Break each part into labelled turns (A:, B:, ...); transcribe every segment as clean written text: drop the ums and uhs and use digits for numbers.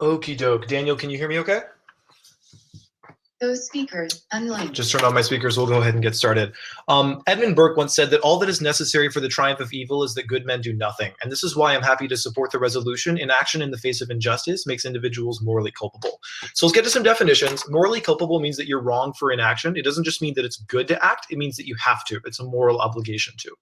A: Okie doke. Daniel, can you hear me okay?
B: Those speakers unlinked.
A: Just turn on my speakers. We'll go ahead and get started. Edmund Burke once said that all that is necessary for the triumph of evil is that good men do nothing. And this is why I'm happy to support the resolution. Inaction in the face of injustice makes individuals morally culpable. So let's get to some definitions. Morally culpable means that you're wrong for inaction. It doesn't just mean that it's good to act. It means that you have to. It's a moral obligation to.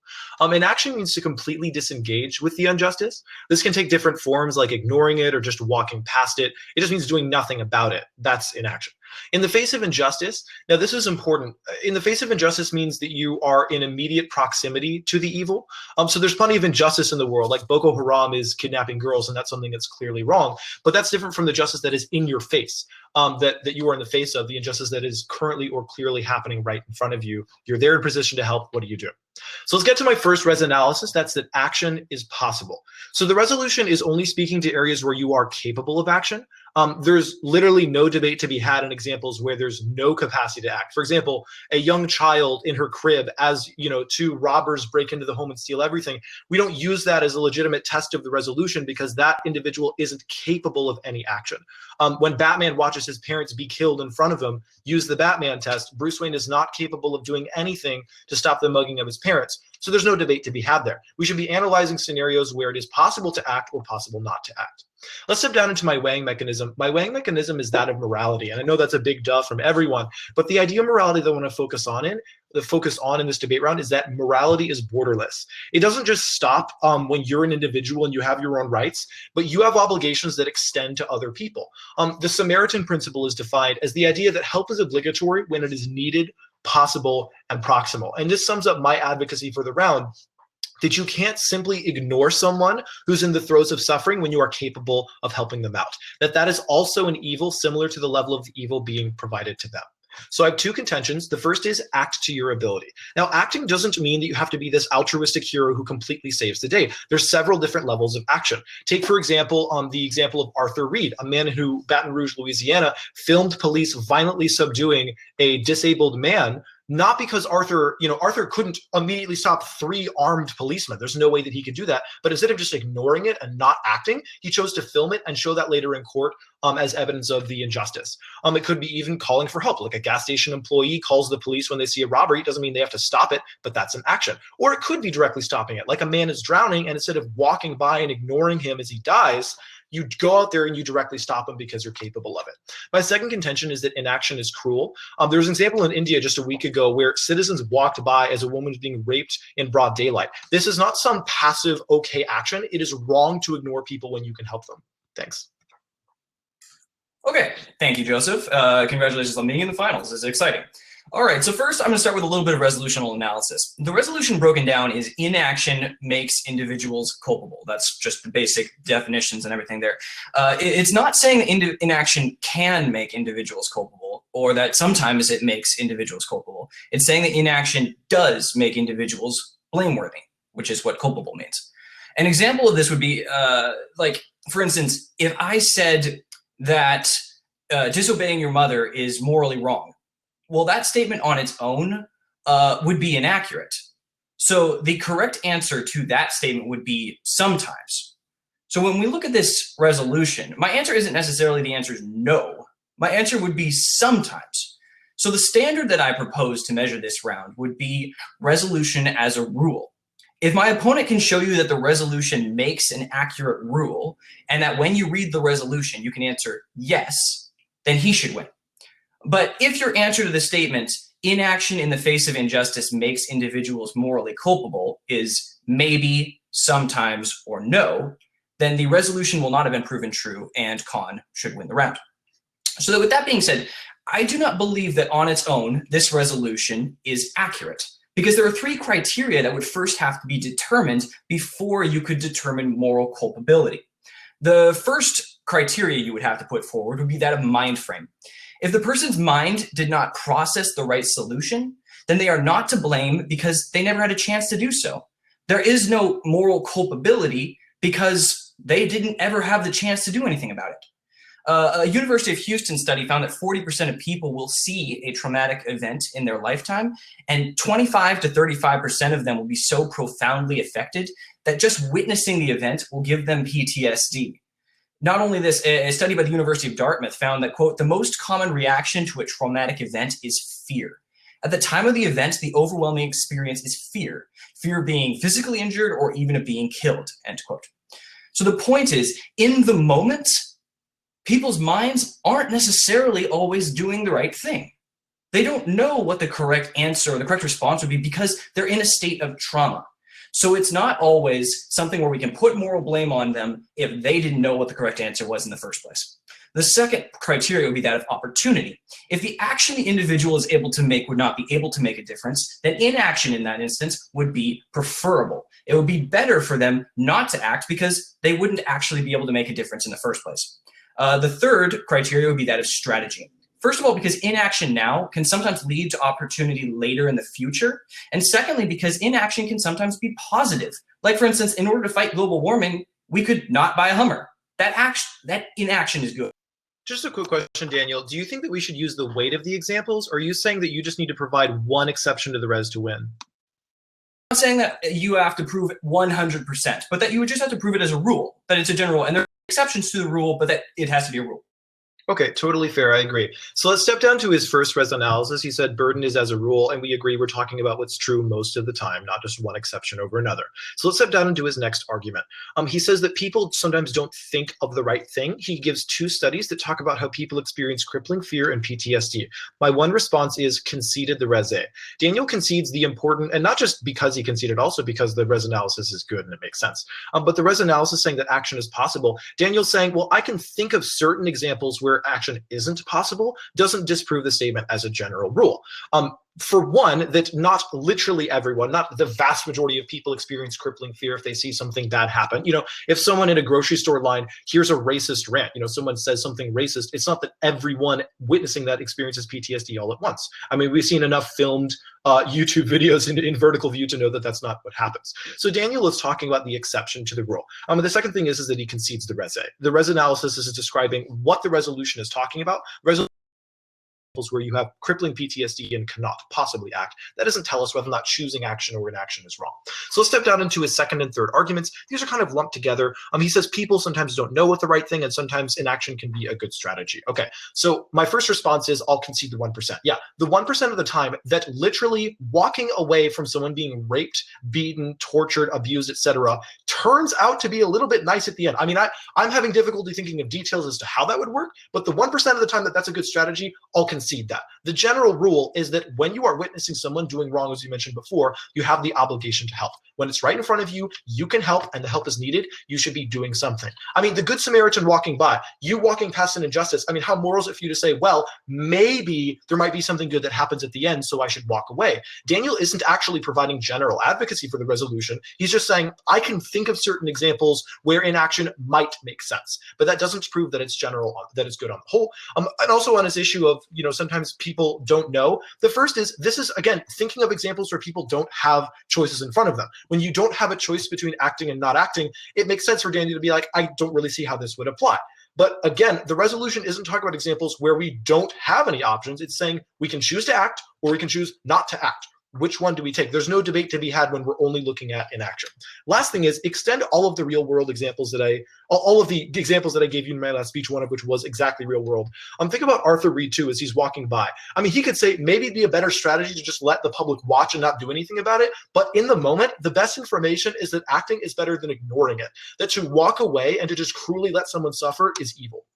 A: Inaction means to completely disengage with the injustice. This can take different forms like ignoring it or just walking past it. It just means doing nothing about it. That's inaction. In the face of injustice, now this is important. In the face of injustice means that you are in immediate proximity to the evil. So there's plenty of injustice in the world, like Boko Haram is kidnapping girls, and that's something that's clearly wrong. But that's different from the justice that is in your face, that you are in the face of, the injustice that is currently or clearly happening right in front of you. You're there in position to help. What do you do? So let's get to my first res analysis. That's that action is possible. So the resolution is only speaking to areas where you are capable of action. There's literally no debate to be had in examples where there's no capacity to act. For example, a young child in her crib, as two robbers break into the home and steal everything. We don't use that as a legitimate test of the resolution because that individual isn't capable of any action. When Batman watches his parents be killed in front of him, use the Batman test. Bruce Wayne is not capable of doing anything to stop the mugging of his parents. So there's no debate to be had there. We should be analyzing scenarios where it is possible to act or possible not to act. Let's step down into my weighing mechanism. My weighing mechanism is that of morality. And I know that's a big duh from everyone, but the idea of morality that I want to focus on in this debate round is that morality is borderless. It doesn't just stop when you're an individual and you have your own rights, but you have obligations that extend to other people. The Samaritan principle is defined as the idea that help is obligatory when it is needed, possible, and proximal. And this sums up my advocacy for the round, that you can't simply ignore someone who's in the throes of suffering when you are capable of helping them out. That is also an evil similar to the level of the evil being provided to them. So I have two contentions. The first is act to your ability. Now, acting doesn't mean that you have to be this altruistic hero who completely saves the day. There's several different levels of action. Take, for example, the example of Arthur Reed, a man who, Baton Rouge, Louisiana, filmed police violently subduing a disabled man, not because Arthur couldn't immediately stop 3 armed policemen. There's no way that he could do that. But instead of just ignoring it and not acting, he chose to film it and show that later in court as evidence of the injustice. It could be even calling for help, like a gas station employee calls the police when they see a robbery. It doesn't mean they have to stop it, but that's an action. Or it could be directly stopping it, like a man is drowning, and instead of walking by and ignoring him as he dies, you go out there and you directly stop him because you're capable of it. My second contention is that inaction is cruel. There was an example in India just a week ago where citizens walked by as a woman was being raped in broad daylight. This is not some passive, okay action. It is wrong to ignore people when you can help them. Thanks.
C: Okay, thank you, Joseph. Congratulations on being in the finals. This is exciting. All right, so first I'm going to start with a little bit of resolutional analysis. The resolution broken down is inaction makes individuals culpable. That's just the basic definitions and everything there. It's not saying that inaction can make individuals culpable or that sometimes it makes individuals culpable. It's saying that inaction does make individuals blameworthy, which is what culpable means. An example of this would be, for instance, if I said that disobeying your mother is morally wrong, well, that statement on its own would be inaccurate. So the correct answer to that statement would be sometimes. So when we look at this resolution, my answer isn't necessarily the answer is no. My answer would be sometimes. So the standard that I propose to measure this round would be resolution as a rule. If my opponent can show you that the resolution makes an accurate rule and that when you read the resolution, you can answer yes, then he should win. But if your answer to the statement, inaction in the face of injustice makes individuals morally culpable, is maybe, sometimes, or no, then the resolution will not have been proven true and Khan should win the round. So that with that being said, I do not believe that on its own, this resolution is accurate because there are 3 criteria that would first have to be determined before you could determine moral culpability. The first criteria you would have to put forward would be that of mind frame. If the person's mind did not process the right solution, then they are not to blame because they never had a chance to do so. There is no moral culpability because they didn't ever have the chance to do anything about it. A University of Houston study found that 40% of people will see a traumatic event in their lifetime, and 25 to 35% of them will be so profoundly affected that just witnessing the event will give them PTSD. Not only this, a study by the University of Dartmouth found that, quote, the most common reaction to a traumatic event is fear. At the time of the event, the overwhelming experience is fear. Fear of being physically injured or even of being killed, end quote. So the point is, in the moment, people's minds aren't necessarily always doing the right thing. They don't know what the correct answer or the correct response would be because they're in a state of trauma. So it's not always something where we can put moral blame on them if they didn't know what the correct answer was in the first place. The second criteria would be that of opportunity. If the action the individual is able to make would not be able to make a difference, then inaction in that instance would be preferable. It would be better for them not to act because they wouldn't actually be able to make a difference in the first place. The third criteria would be that of strategy. First of all, because inaction now can sometimes lead to opportunity later in the future. And secondly, because inaction can sometimes be positive. Like, for instance, in order to fight global warming, we could not buy a Hummer. That inaction is good.
A: Just a quick question, Daniel. Do you think that we should use the weight of the examples, or are you saying that you just need to provide one exception to the res to win?
C: I'm not saying that you have to prove it 100%, but that you would just have to prove it as a rule, that it's a general, and there are exceptions to the rule, but that it has to be a rule.
A: Okay, totally fair. I agree. So let's step down to his first res analysis. He said burden is as a rule, and we agree we're talking about what's true most of the time, not just one exception over another. So let's step down into his next argument. He says that people sometimes don't think of the right thing. He gives two studies that talk about how people experience crippling fear and PTSD. My one response is conceded the res A. Daniel concedes the important, and not just because he conceded, also because the res analysis is good and it makes sense. But the res analysis saying that action is possible, Daniel's saying, well, I can think of certain examples where action isn't possible, doesn't disprove the statement as a general rule. For one, that not literally everyone, not the vast majority of people experience crippling fear if they see something bad happen. You know, if someone in a grocery store line hears a racist rant, you know, someone says something racist, it's not that everyone witnessing that experiences PTSD all at once. I mean, we've seen enough filmed YouTube videos in vertical view to know that that's not what happens. So Daniel is talking about the exception to the rule. The second thing is that he concedes the res A. The res analysis is describing what the resolution is talking about. Where you have crippling PTSD and cannot possibly act. That doesn't tell us whether or not choosing action or inaction is wrong. So let's step down into his second and third arguments. These are kind of lumped together. He says people sometimes don't know what the right thing, and sometimes inaction can be a good strategy. Okay, so my first response is I'll concede the 1%. Yeah, the 1% of the time that literally walking away from someone being raped, beaten, tortured, abused, etc., turns out to be a little bit nice at the end. I mean, I'm having difficulty thinking of details as to how that would work, but the 1% of the time that that's a good strategy, I'll concede that. The general rule is that when you are witnessing someone doing wrong, as you mentioned before, you have the obligation to help. When it's right in front of you, you can help, and the help is needed, you should be doing something. I mean, the Good Samaritan walking by, you walking past an injustice, I mean, how moral is it for you to say, well, maybe there might be something good that happens at the end, so I should walk away? Daniel isn't actually providing general advocacy for the resolution. He's just saying, I can think of certain examples where inaction might make sense, but that doesn't prove that it's general, that it's good on the whole. And also on his issue of, you know, sometimes people don't know. The first is, this is, again, thinking of examples where people don't have choices in front of them. When you don't have a choice between acting and not acting, it makes sense for Daniel to be like, I don't really see how this would apply. But again, the resolution isn't talking about examples where we don't have any options. It's saying we can choose to act or we can choose not to act. Which one do we take? There's no debate to be had when we're only looking at inaction. Last thing is extend all of the real world examples that all of the examples that I gave you in my last speech, one of which was exactly real world. Think about Arthur Reed too, as he's walking by. I mean, he could say maybe it'd be a better strategy to just let the public watch and not do anything about it. But in the moment, the best information is that acting is better than ignoring it. That to walk away and to just cruelly let someone suffer is evil.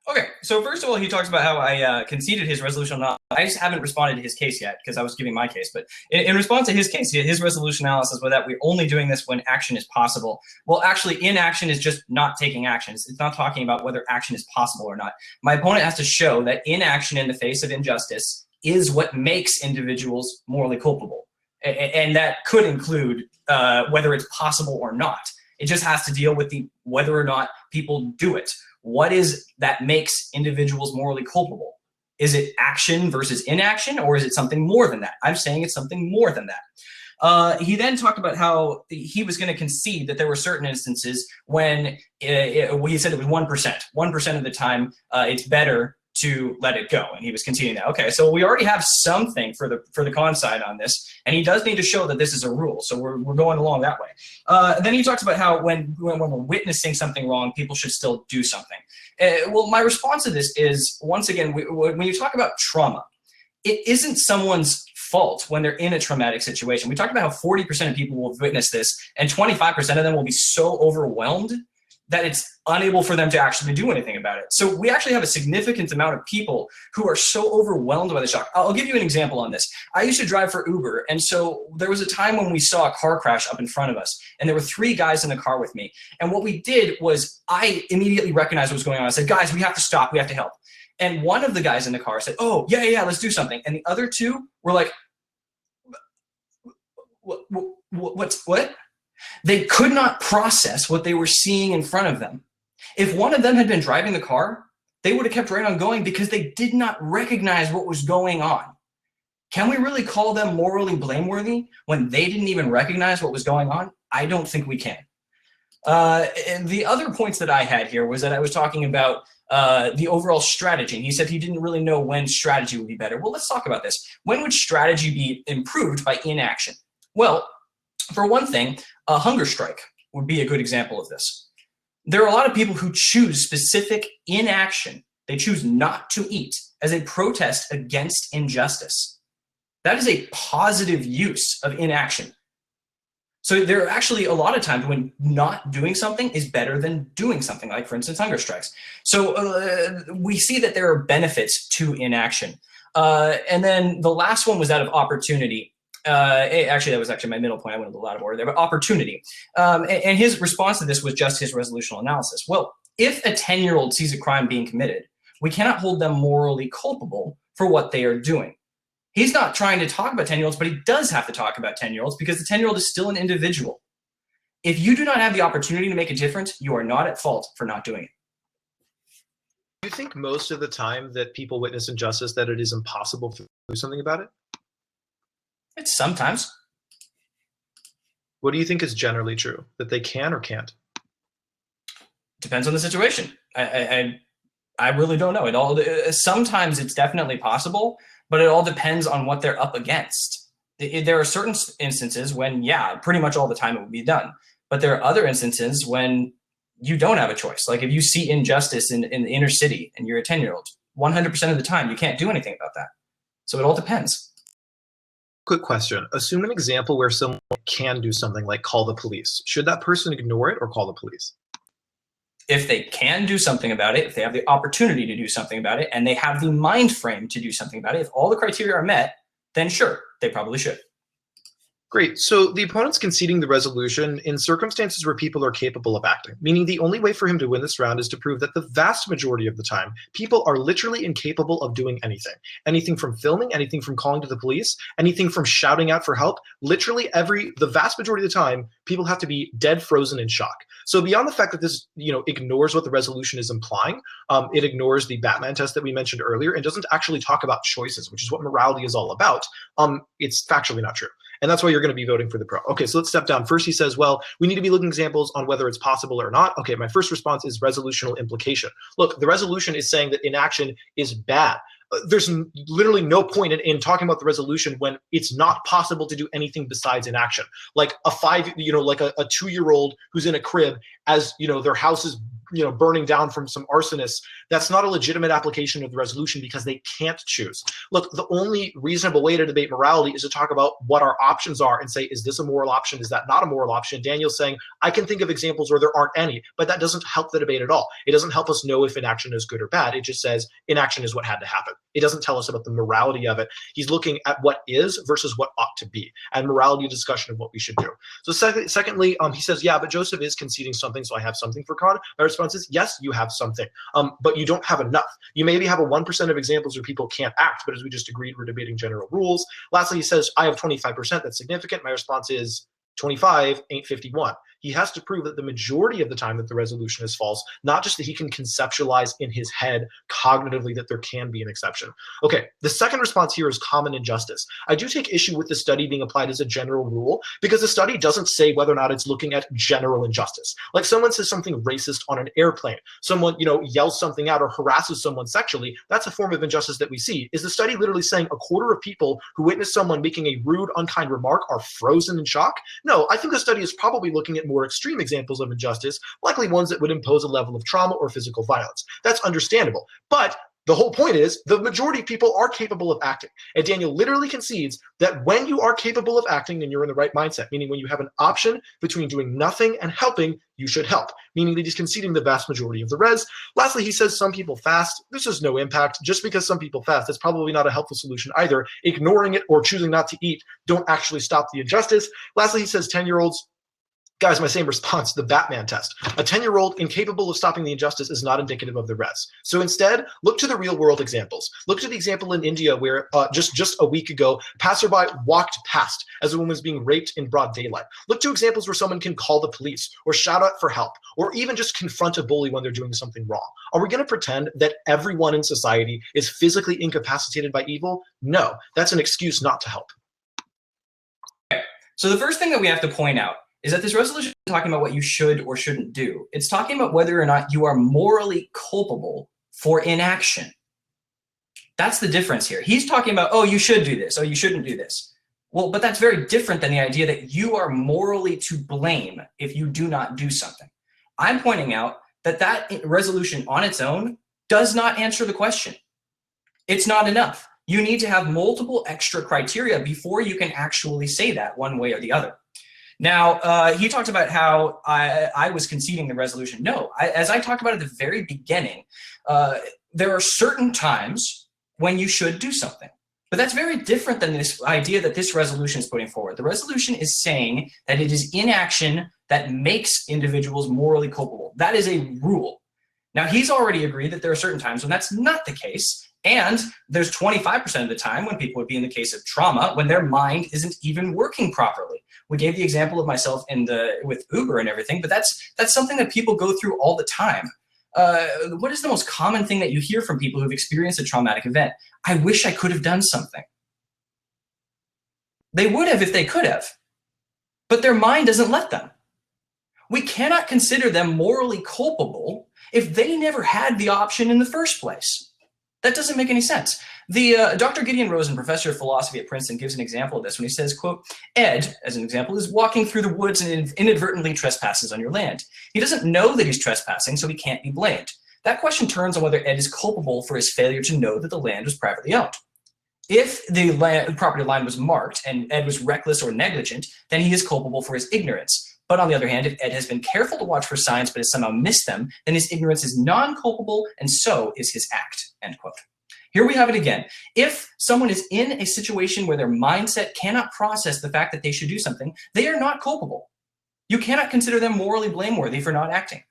C: Okay, so first of all, he talks about how I conceded his resolution. I just haven't responded to his case yet because I was giving my case. But in response to his case, his resolution analysis was that we're only doing this when action is possible. Well, actually, inaction is just not taking action. It's not talking about whether action is possible or not. My opponent has to show that inaction in the face of injustice is what makes individuals morally culpable. And that could include whether it's possible or not. It just has to deal with whether or not people do it. What is that makes individuals morally culpable? Is it action versus inaction, or is it something more than that? I'm saying it's something more than that. He then talked about how he was going to concede that there were certain instances when he said it was 1%. 1% of the time, it's better to let it go, and he was conceding that. Okay, so we already have something for the con side on this, and he does need to show that this is a rule. So we're going along that way. Then he talks about how when we're witnessing something wrong, people should still do something. Well, my response to this is, once again, when you talk about trauma, it isn't someone's fault when they're in a traumatic situation. We talked about how 40% of people will witness this, and 25% of them will be so overwhelmed that it's unable for them to actually do anything about it. So we actually have a significant amount of people who are so overwhelmed by the shock. I'll give you an example on this. I used to drive for Uber, and so there was a time when we saw a car crash up in front of us, and there were 3 guys in the car with me. And what we did was I immediately recognized what was going on. I said, guys, we have to stop, we have to help. And one of the guys in the car said, oh, yeah, let's do something. And the other 2 were like, what? They could not process what they were seeing in front of them. If one of them had been driving the car, they would have kept right on going because they did not recognize what was going on. Can we really call them morally blameworthy when they didn't even recognize what was going on? I don't think we can. And the other points that I had here was that I was talking about the overall strategy. And he said he didn't really know when strategy would be better. Well, let's talk about this. When would strategy be improved by inaction? Well, for one thing, a hunger strike would be a good example of this. There are a lot of people who choose specific inaction. They choose not to eat as a protest against injustice. That is a positive use of inaction. So there are actually a lot of times when not doing something is better than doing something, like, for instance, hunger strikes. So we see that there are benefits to inaction. And then the last one was that of opportunity. Actually, that was actually my middle point. I went a little out of order there, but opportunity. And his response to this was just his resolutional analysis. Well, if a 10-year-old sees a crime being committed, we cannot hold them morally culpable for what they are doing. He's not trying to talk about 10-year-olds, but he does have to talk about 10-year-olds because the 10-year-old is still an individual. If you do not have the opportunity to make a difference, you are not at fault for not doing it.
A: Do you think most of the time that people witness injustice that it is impossible to do something about it?
C: It's sometimes.
A: What do you think is generally true? That they can or can't?
C: Depends on the situation. I really don't know. Sometimes it's definitely possible, but it all depends on what they're up against. There are certain instances when, yeah, pretty much all the time it would be done. But there are other instances when you don't have a choice. Like if you see injustice in the inner city and you're a 10-year-old, 100% of the time you can't do anything about that. So it all depends.
A: Quick question. Assume an example where someone can do something like call the police. Should that person ignore it or call the police?
C: If they can do something about it, if they have the opportunity to do something about it, and they have the mind frame to do something about it, if all the criteria are met, then sure, they probably should.
A: Great. So the opponent's conceding the resolution in circumstances where people are capable of acting, meaning the only way for him to win this round is to prove that the vast majority of the time, people are literally incapable of doing anything. Anything from filming, anything from calling to the police, anything from shouting out for help. Literally the vast majority of the time, people have to be dead frozen in shock. So beyond the fact that this, ignores what the resolution is implying, it ignores the Batman test that we mentioned earlier and doesn't actually talk about choices, which is what morality is all about. It's factually not true. And that's why you're going to be voting for the pro. Okay, so let's step down. First, he says, well, we need to be looking at examples on whether it's possible or not. Okay, my first response is resolutional implication. Look, the resolution is saying that inaction is bad. There's literally no point in talking about the resolution when it's not possible to do anything besides inaction. Like a 2-year-old who's in a crib as, their house is burning down from some arsonists. That's not a legitimate application of the resolution because they can't choose. Look, the only reasonable way to debate morality is to talk about what our options are and say, is this a moral option? Is that not a moral option? Daniel's saying, I can think of examples where there aren't any, but that doesn't help the debate at all. It doesn't help us know if inaction is good or bad. It just says inaction is what had to happen. It doesn't tell us about the morality of it. He's looking at what is versus what ought to be, and morality discussion of what we should do. So secondly, he says, yeah, but Joseph is conceding something, so I have something for Con. My response is, yes, you have something, but you don't have enough. You maybe have a 1% of examples where people can't act, but as we just agreed, we're debating general rules. Lastly, he says, I have 25%. That's significant. My response is 25 ain't 51. he has to prove that the majority of the time that the resolution is false, not just that he can conceptualize in his head cognitively that there can be an exception. Okay, the second response here is common injustice. I do take issue with the study being applied as a general rule because the study doesn't say whether or not it's looking at general injustice. Like someone says something racist on an airplane, someone, yells something out or harasses someone sexually, that's a form of injustice that we see. Is the study literally saying a quarter of people who witness someone making a rude, unkind remark are frozen in shock? No, I think the study is probably looking at more extreme examples of injustice, likely ones that would impose a level of trauma or physical violence. That's understandable. But the whole point is the majority of people are capable of acting. And Daniel literally concedes that when you are capable of acting, then you're in the right mindset, meaning when you have an option between doing nothing and helping, you should help, meaning that he's conceding the vast majority of the res. Lastly, he says some people fast. This is no impact. Just because some people fast, that's probably not a helpful solution either. Ignoring it or choosing not to eat don't actually stop the injustice. Lastly, he says 10-year-olds, guys, my same response, the Batman test. A 10-year-old incapable of stopping the injustice is not indicative of the res. So instead, look to the real-world examples. Look to the example in India where just a week ago, passerby walked past as a woman was being raped in broad daylight. Look to examples where someone can call the police or shout out for help or even just confront a bully when they're doing something wrong. Are we going to pretend that everyone in society is physically incapacitated by evil? No, that's an excuse not to help.
C: Okay. So the first thing that we have to point out is that this resolution is talking about what you should or shouldn't do. It's talking about whether or not you are morally culpable for inaction. That's the difference here. He's talking about, oh, you should do this, oh, you shouldn't do this. Well, but that's very different than the idea that you are morally to blame if you do not do something. I'm pointing out that that resolution on its own does not answer the question. It's not enough. You need to have multiple extra criteria before you can actually say that one way or the other. Now, he talked about how I was conceding the resolution. No, as I talked about at the very beginning, there are certain times when you should do something. But that's very different than this idea that this resolution is putting forward. The resolution is saying that it is inaction that makes individuals morally culpable. That is a rule. Now, he's already agreed that there are certain times when that's not the case. And there's 25% of the time when people would be in the case of trauma when their mind isn't even working properly. We gave the example of myself with Uber and everything, but that's something that people go through all the time. What is the most common thing that you hear from people who've experienced a traumatic event? I wish I could have done something. They would have if they could have, but their mind doesn't let them. We cannot consider them morally culpable if they never had the option in the first place. That doesn't make any sense. Dr. Gideon Rosen, professor of philosophy at Princeton, gives an example of this when he says, quote, Ed, as an example, is walking through the woods and inadvertently trespasses on your land. He doesn't know that he's trespassing, so he can't be blamed. That question turns on whether Ed is culpable for his failure to know that the land was privately owned. If the property line was marked and Ed was reckless or negligent, then he is culpable for his ignorance. But on the other hand, if Ed has been careful to watch for signs but has somehow missed them, then his ignorance is non-culpable and so is his act, end quote. Here we have it again. If someone is in a situation where their mindset cannot process the fact that they should do something, they are not culpable. You cannot consider them morally blameworthy for not acting.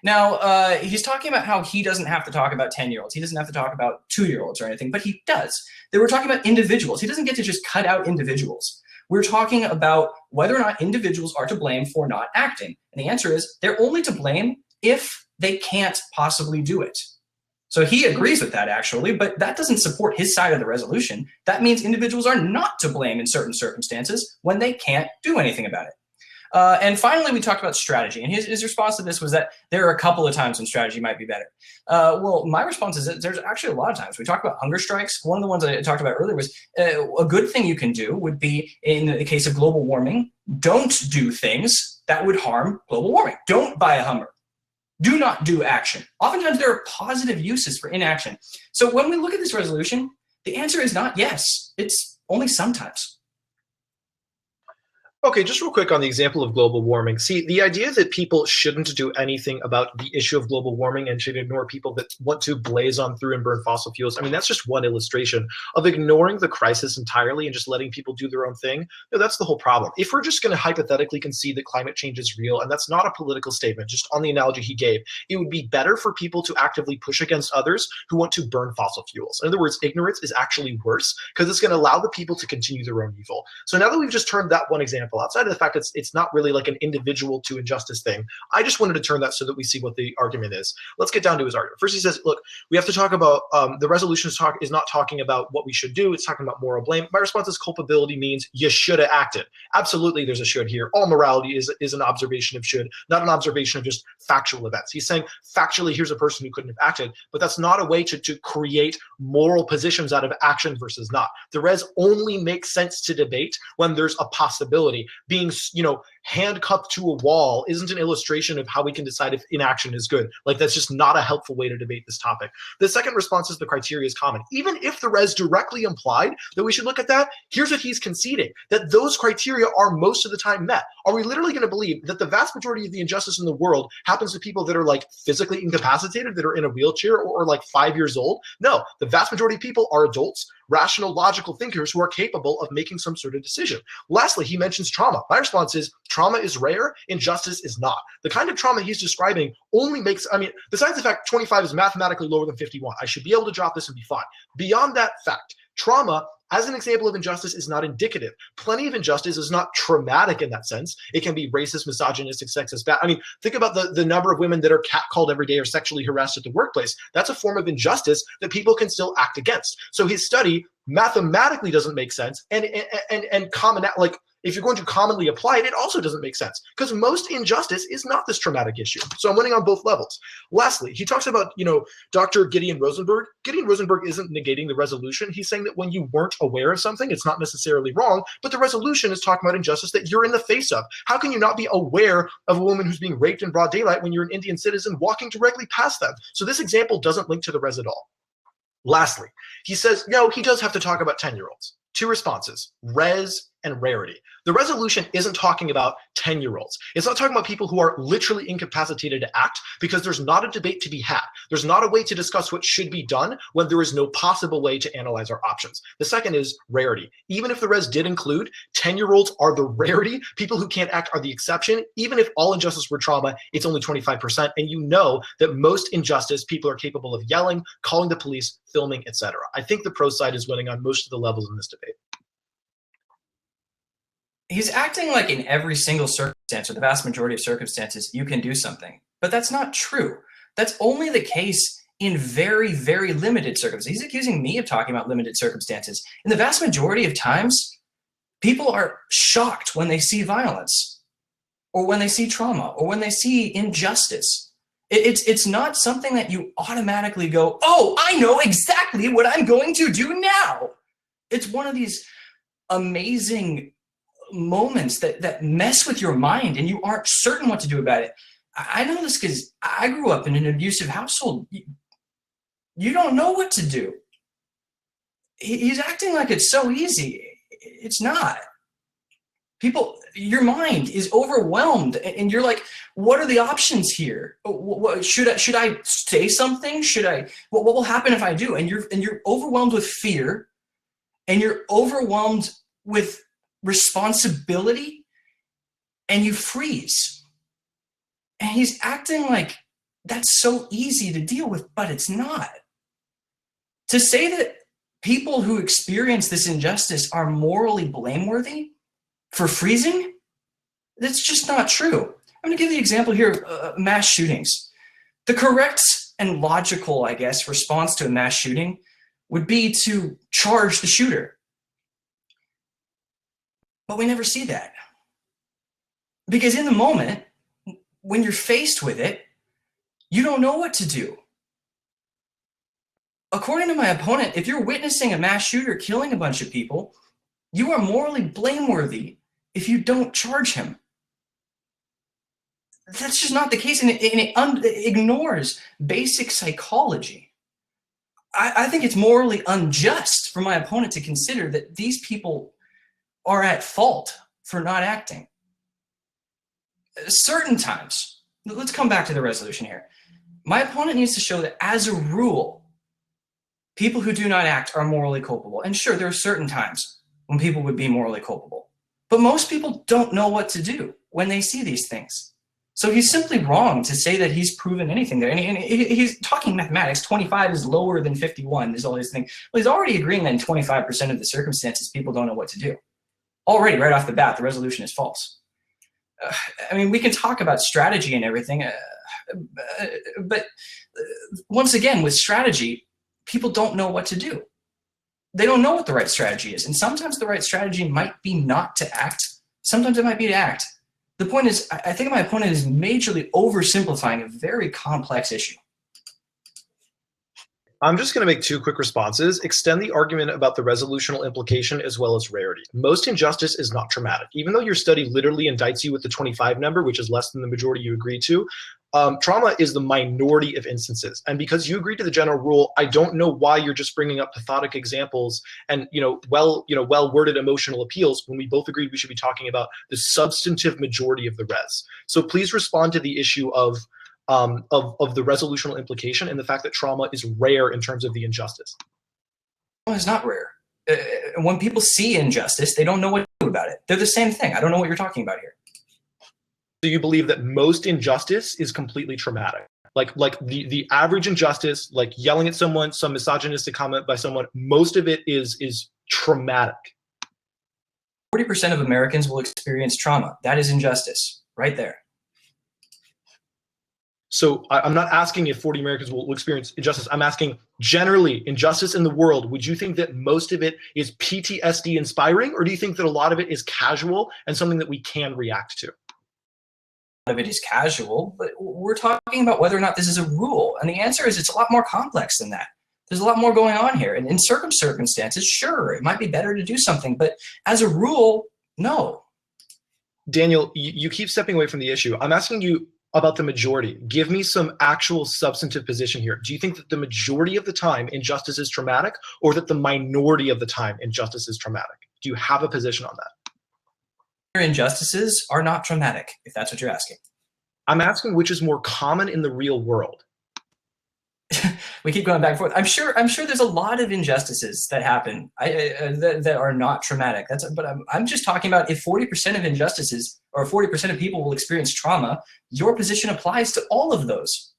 C: Now, he's talking about how he doesn't have to talk about 10-year-olds. He doesn't have to talk about 2-year-olds or anything, but he does. They were talking about individuals. He doesn't get to just cut out individuals. We're talking about whether or not individuals are to blame for not acting. And the answer is they're only to blame if they can't possibly do it. So he agrees with that, actually, but that doesn't support his side of the resolution. That means individuals are not to blame in certain circumstances when they can't do anything about it. And finally, we talked about strategy. And his response to this was that there are a couple of times when strategy might be better. Well, my response is that there's actually a lot of times. We talked about hunger strikes. One of the ones I talked about earlier was a good thing you can do would be, in the case of global warming, don't do things that would harm global warming. Don't buy a Hummer. Do not do action. Oftentimes, there are positive uses for inaction. So when we look at this resolution, the answer is not yes. It's only sometimes.
A: Okay, just real quick on the example of global warming. See, the idea that people shouldn't do anything about the issue of global warming and should ignore people that want to blaze on through and burn fossil fuels, I mean, that's just one illustration of ignoring the crisis entirely and just letting people do their own thing. No, that's the whole problem. If we're just going to hypothetically concede that climate change is real, and that's not a political statement, just on the analogy he gave, it would be better for people to actively push against others who want to burn fossil fuels. In other words, ignorance is actually worse because it's going to allow the people to continue their own evil. So now that we've just turned that one example example, outside of the fact it's not really like an individual to injustice thing. I just wanted to turn that so that we see what the argument is. Let's get down to his argument. First, he says, look, we have to talk about the resolution is not talking about what we should do. It's talking about moral blame. My response is culpability means you should have acted. Absolutely, there's a should here. All morality is an observation of should, not an observation of just factual events. He's saying factually, here's a person who couldn't have acted, but that's not a way to create moral positions out of action versus not. The res only makes sense to debate when there's a possibility. Being, handcuffed to a wall isn't an illustration of how we can decide if inaction is good. Like, that's just not a helpful way to debate this topic. The second response is the criteria is common. Even if the res directly implied that we should look at that, here's what he's conceding, that those criteria are most of the time met. Are we literally going to believe that the vast majority of the injustice in the world happens to people that are like physically incapacitated, that are in a wheelchair, or like 5 years old? No, the vast majority of people are adults, rational, logical thinkers who are capable of making some sort of decision. Lastly, he mentions trauma. My response is trauma is rare, injustice is not. The kind of trauma he's describing only makes, besides the fact 25 is mathematically lower than 51, I should be able to drop this and be fine. Beyond that fact, trauma as an example of injustice is not indicative. Plenty of injustice is not traumatic in that sense. It can be racist, misogynistic, sexist, bad. Think about the number of women that are catcalled every day or sexually harassed at the workplace. That's a form of injustice that people can still act against. So his study mathematically doesn't make sense, and common, like, if you're going to commonly apply it, it also doesn't make sense, because most injustice is not this traumatic issue. So I'm winning on both levels. Lastly, he talks about, Dr. Gideon Rosenberg. Gideon Rosenberg isn't negating the resolution. He's saying that when you weren't aware of something, it's not necessarily wrong, but the resolution is talking about injustice that you're in the face of. How can you not be aware of a woman who's being raped in broad daylight when you're an Indian citizen walking directly past them? So this example doesn't link to the res at all. Lastly, he says, no, he does have to talk about 10-year-olds. Two responses, res and rarity. The resolution isn't talking about 10-year-olds. It's not talking about people who are literally incapacitated to act, because there's not a debate to be had. There's not a way to discuss what should be done when there is no possible way to analyze our options. The second is rarity. Even if the res did include 10-year-olds are the rarity, people who can't act are the exception. Even if all injustice were trauma, it's only 25%. And you know that most injustice, people are capable of yelling, calling the police, filming, etc. I think the pro side is winning on most of the levels in this debate.
C: He's acting like in every single circumstance, or the vast majority of circumstances, you can do something. But that's not true. That's only the case in very, very limited circumstances. He's accusing me of talking about limited circumstances. In the vast majority of times, people are shocked when they see violence, or when they see trauma, or when they see injustice. It's not something that you automatically go, oh, I know exactly what I'm going to do now. It's one of these amazing moments that mess with your mind, and you aren't certain what to do about it. I know this because I grew up in an abusive household. You don't know what to do. He's acting like it's so easy. It's not. People, your mind is overwhelmed, and you're like, what are the options here? Should I say something? What will happen if I do? And you're overwhelmed with fear, and you're overwhelmed with responsibility, and you freeze. And he's acting like that's so easy to deal with, but it's not. To say that people who experience this injustice are morally blameworthy for freezing, that's just not true. I'm going to give the example here of mass shootings. The correct and logical, I guess, response to a mass shooting would be to charge the shooter. But we never see that. Because in the moment, when you're faced with it, you don't know what to do. According to my opponent, if you're witnessing a mass shooter killing a bunch of people, you are morally blameworthy if you don't charge him. That's just not the case, and it ignores basic psychology. I think it's morally unjust for my opponent to consider that these people are at fault for not acting. Certain times, let's come back to the resolution here. My opponent needs to show that as a rule, people who do not act are morally culpable. And sure, there are certain times when people would be morally culpable. But most people don't know what to do when they see these things. So he's simply wrong to say that he's proven anything there. And he's talking mathematics. 25 is lower than 51 is all his thing. Well, he's already agreeing that in 25% of the circumstances, people don't know what to do. already right off the bat, the resolution is false. I mean, we can talk about strategy and everything, but once again, with strategy, people don't know what to do. They don't know what the right strategy is. And sometimes the right strategy might be not to act. Sometimes it might be to act. The point is, I think my opponent is majorly oversimplifying a very complex issue.
A: I'm just going to make two quick responses. Extend the argument about the resolutional implication as well as rarity. Most injustice is not traumatic. Even though your study literally indicts you with the 25 number, which is less than the majority you agree to, trauma is the minority of instances. And because you agree to the general rule, I don't know why you're just bringing up pathodic examples and well-worded emotional appeals when we both agreed we should be talking about the substantive majority of the res. So please respond to the issue of the resolutional implication and the fact that trauma is rare in terms of the injustice.
C: Trauma is not rare. When people see injustice, they don't know what to do about it. They're the same thing. I don't know what you're talking about here.
A: Do you believe that most injustice is completely traumatic? Like the average injustice, like yelling at someone, some misogynistic comment by someone, most of it is traumatic.
C: 40% of Americans will experience trauma. That is injustice, right there.
A: So I'm not asking if 40 Americans will experience injustice. I'm asking generally injustice in the world. Would you think that most of it is PTSD inspiring, or do you think that a lot of it is casual and something that we can react to?
C: A lot of it is casual, but we're talking about whether or not this is a rule. And the answer is it's a lot more complex than that. There's a lot more going on here. And in certain circumstances, sure, it might be better to do something. But as a rule, no.
A: Daniel, you keep stepping away from the issue. I'm asking you about the majority. Give me some actual substantive position here. Do you think that the majority of the time injustice is traumatic, or that the minority of the time injustice is traumatic? Do you have a position on that?
C: Injustices are not traumatic, if that's what you're asking.
A: I'm asking which is more common in the real world.
C: We keep going back and forth. I'm sure there's a lot of injustices that happen that are not traumatic. But I'm just talking about if 40% of injustices or 40% of people will experience trauma, your position applies to all of those.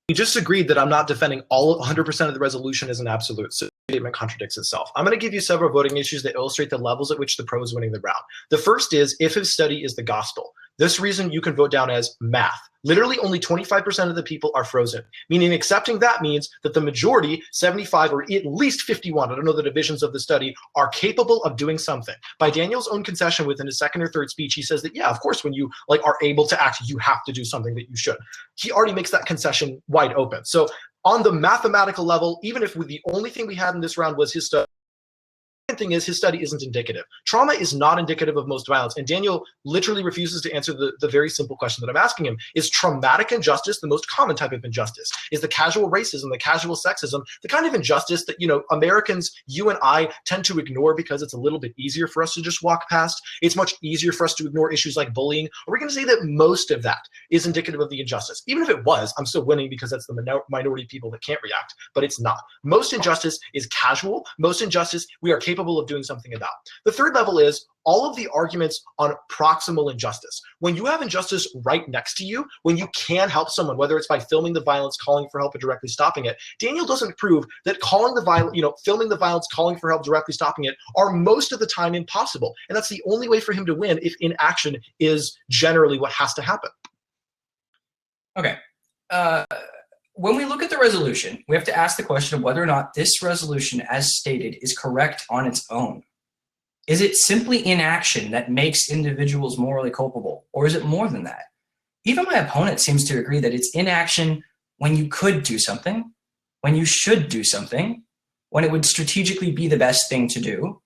A: We just agreed that I'm not defending all 100% of the resolution as an absolute. So the statement contradicts itself. I'm going to give you several voting issues that illustrate the levels at which the pro is winning the round. The first is if his study is the gospel. This reason you can vote down as math. Literally only 25% of the people are frozen, meaning accepting that means that the majority, 75 or at least 51, I don't know the divisions of the study, are capable of doing something. By Daniel's own concession within his second or third speech, he says that, yeah, of course, when you are able to act, you have to do something that you should. He already makes that concession wide open. So on the mathematical level, even if the only thing we had in this round was his study, thing is his study isn't indicative. Trauma is not indicative of most violence, and Daniel literally refuses to answer the very simple question that I'm asking him. Is traumatic injustice the most common type of injustice? Is the casual racism, the casual sexism, the kind of injustice that Americans, you and I, tend to ignore because it's a little bit easier for us to just walk past? It's much easier for us to ignore issues like bullying. Are we going to say that most of that is indicative of the injustice? Even if it was, I'm still winning because that's the minority of people that can't react, but it's not. Most injustice is casual. Most injustice we are capable of doing something about. The third level is all of the arguments on proximal injustice. When you have injustice right next to you, when you can help someone, whether it's by filming the violence, calling for help, or directly stopping it, Daniel doesn't prove that calling the violence, filming the violence, calling for help, directly stopping it are most of the time impossible. And that's the only way for him to win if inaction is generally what has to happen.
C: Okay. When we look at the resolution, we have to ask the question of whether or not this resolution, as stated, is correct on its own. Is it simply inaction that makes individuals morally culpable, or is it more than that? Even my opponent seems to agree that it's inaction when you could do something, when you should do something, when it would strategically be the best thing to do.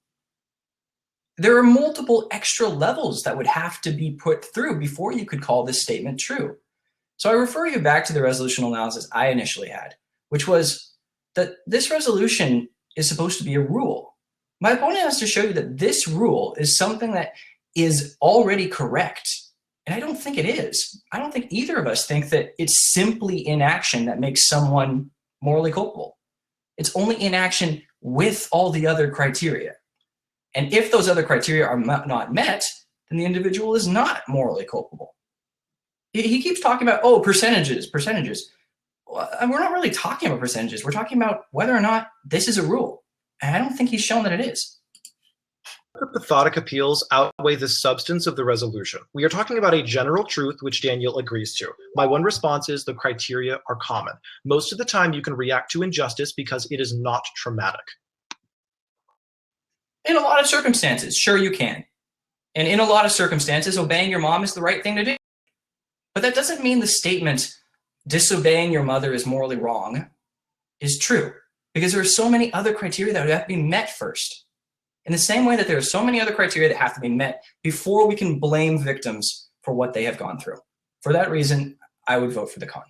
C: There are multiple extra levels that would have to be put through before you could call this statement true. So I refer you back to the resolutional analysis I initially had, which was that this resolution is supposed to be a rule. My opponent has to show you that this rule is something that is already correct. And I don't think it is. I don't think either of us think that it's simply inaction that makes someone morally culpable. It's only inaction with all the other criteria. And if those other criteria are not met, then the individual is not morally culpable. He keeps talking about, oh, percentages. Well, we're not really talking about percentages. We're talking about whether or not this is a rule. And I don't think he's shown that it is.
A: The pathodic appeals outweigh the substance of the resolution. We are talking about a general truth which Daniel agrees to. My one response is the criteria are common. Most of the time, you can react to injustice because it is not traumatic.
C: In a lot of circumstances, sure you can. And in a lot of circumstances, obeying your mom is the right thing to do. But that doesn't mean the statement, disobeying your mother is morally wrong, is true. Because there are so many other criteria that would have to be met first. In the same way that there are so many other criteria that have to be met before we can blame victims for what they have gone through. For that reason, I would vote for the con.